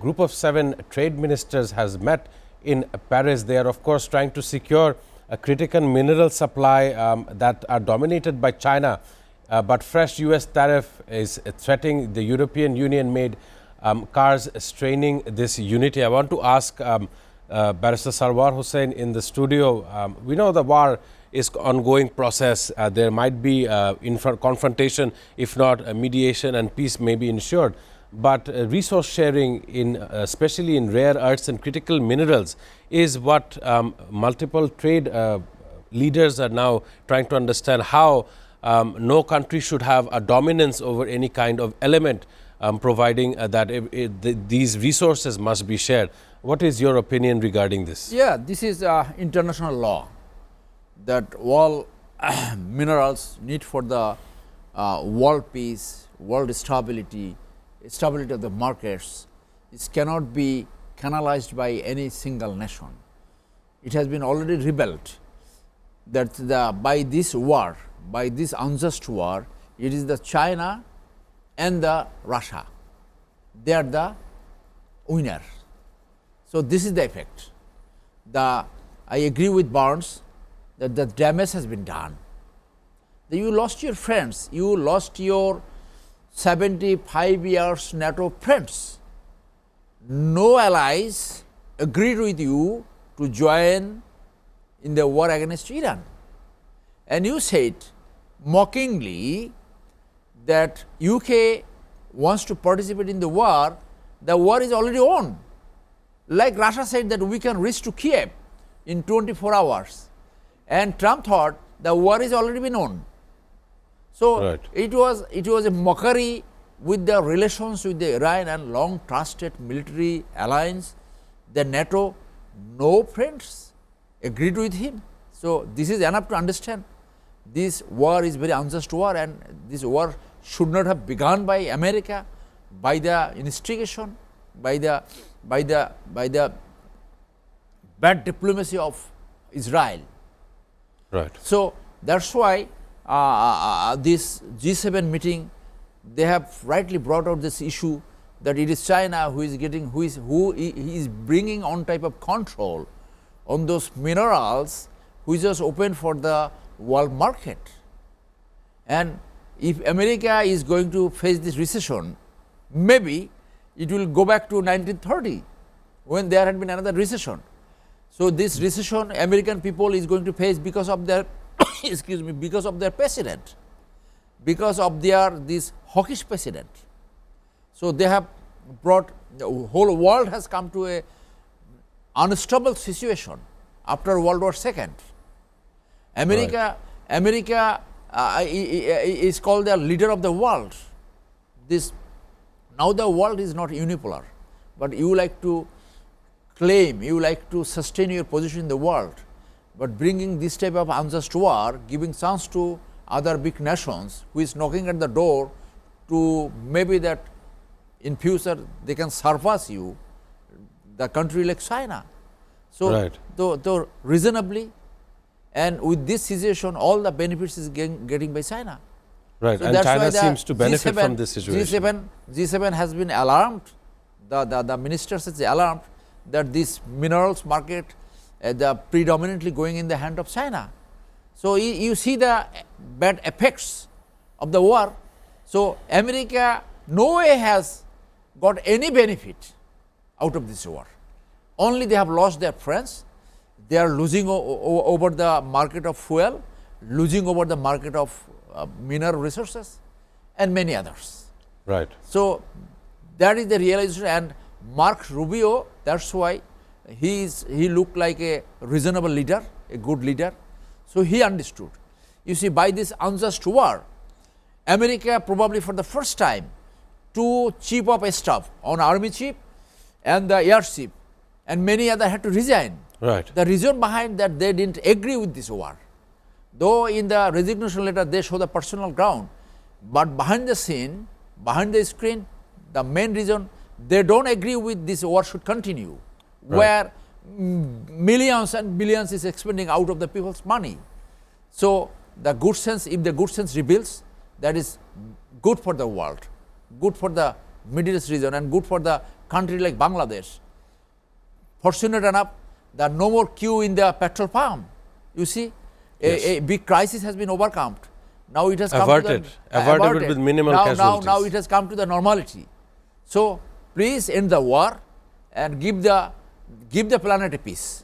group of 7 trade ministers has met in Paris. They are, of course, trying to secure a critical mineral supply that are dominated by China. But fresh U.S. tariff is threatening the European Union-made cars, straining this unity. I want to ask Barrister Sarwar Hussain in the studio. We know the war is ongoing process. There might be confrontation, if not mediation, and peace may be ensured. But resource sharing, especially in rare earths and critical minerals, is what multiple trade leaders are now trying to understand how no country should have a dominance over any kind of element, providing that these resources must be shared. What is your opinion regarding this? Yeah, this is international law that all minerals need for the world peace, world stability of the markets. It cannot be canalized by any single nation. It has been already rebelled that by this war, by this unjust war, it is the China and the Russia. They are the winner. So this is the effect. I agree with Barnes that the damage has been done. You lost your friends, you lost your 75 years NATO friends. No allies agreed with you to join in the war against Iran. And you said mockingly that UK wants to participate in the war is already on. Like Russia said that we can reach to Kiev in 24 hours. And Trump thought the war is already been on. So right. it was a mockery with the relations with the Iran and long trusted military alliance. The NATO, no friends agreed with him. So this is enough to understand this war is very unjust war, and this war should not have begun by America, by the instigation, by the bad diplomacy of Israel. Right. So that's why this G7 meeting, they have rightly brought out this issue that it is China who is bringing on type of control on those minerals which is open for the world market. And if America is going to face this recession, maybe it will go back to 1930 when there had been another recession. So this recession American people is going to face because of their excuse me, because of their president, because of this hawkish president. So they have brought, the whole world has come to a unstable situation after World War II. America is called the leader of the world. Now the world is not unipolar, but you like to claim, you like to sustain your position in the world. But bringing this type of unjust war, giving chance to other big nations who is knocking at the door to maybe that in future they can surpass you, the country like China. So right. though reasonably, and with this situation, all the benefits is getting by China. Right, so and China seems to benefit from this situation. G7 has been alarmed, the ministers is alarmed that this minerals market the predominantly going in the hand of China. So you see the bad effects of the war. So America no way has got any benefit out of this war. Only they have lost their friends. They are losing over the market of fuel, losing over the market of mineral resources, and many others. Right. So that is the realization. And Mark Rubio, that's why he looked like a reasonable leader, a good leader. So he understood. You see, by this unjust war, America probably for the first time, 2 chief of staff on army chief and the air chief and many other had to resign. Right. The reason behind that, they didn't agree with this war. Though in the resignation letter they show the personal ground, but behind the scene, behind the screen, the main reason they don't agree with this war should continue, right, where millions and billions is expending out of the people's money. So the good sense, if the good sense reveals, that is good for the world, good for the Middle East region and good for the country like Bangladesh. Fortunate enough, there are no more queue in the petrol pump. You see, a big crisis has been overcome. Now it has come Averted. to the Averted with minimal casualties. Now it has come to the normality. So please end the war and give the planet a peace.